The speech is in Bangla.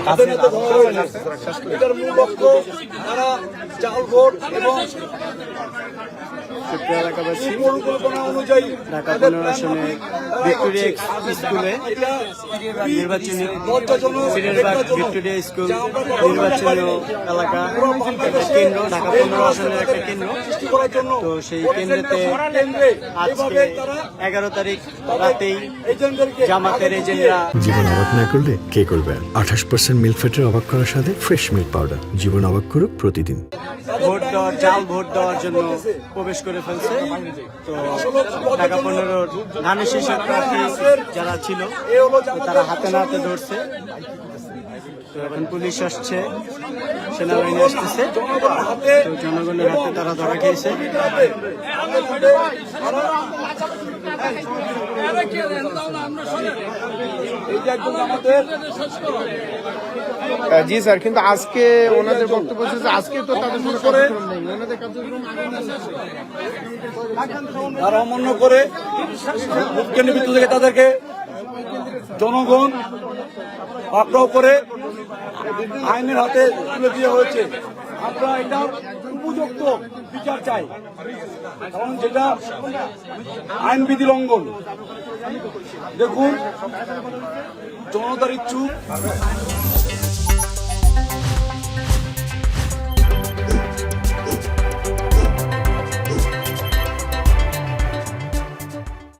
হাতে নাতে ধরা হয়েছে। এটার মূল লক্ষ্য তারা জাল ভোট এবং সুপ্রিয় এলাকাবাসী, পরিকল্পনা অনুযায়ী ঢাকা 15 আসনে ভিক্টোরিয়া স্কুলে নির্বাচনী সিরিয়ালবাগ ভিক্টোরিয়া স্কুল নির্বাচনী এলাকা একটা কেন্দ্র, ঢাকা 15 আসনের একটা কেন্দ্র। তো সেই কেন্দ্রেতে আজকে 11 তারিখ রাতেই জামাতের এজেন্টরা। জীবন অবাক না করলে কে করবে? 28% মিল্ক ফ্যাটের অবাক করার সাথে ফ্রেশ মিল্ক পাউডার। জীবন অবাক করুক প্রতিদিন। ভোট দেওয়ার জাল ভোট দেওয়ার জন্য প্রবেশ করে ফেলছে। তো ঢাকা 15 ধানের শীর্ষক প্রার্থী যারা ছিল তো তারা হাতে নাতে ধরছে। তো এখন পুলিশ আসছে, সেনাবাহিনী আসতেছে, তো জনগণের হাতে তারা ধরা খেয়েছে। জি স্যার, কিন্তু আজকে ওনাদের বক্তব্য হচ্ছে যে আজকে তো তাদের কোনো কার্যক্রম নেই, ওনাদের কার্যক্রম তারা অমান্য করে ভোট কেন্দ্রের ভিতর থেকে তাদেরকে জনগণ পাকড়াও করে আইনের হাতে তুলে দেওয়া হয়েছে। আমরা এটা উপযুক্ত বিচার চাই, কারণ যেটা আইনবিধি লঙ্ঘন। দেখুন জনতার ইচ্ছুক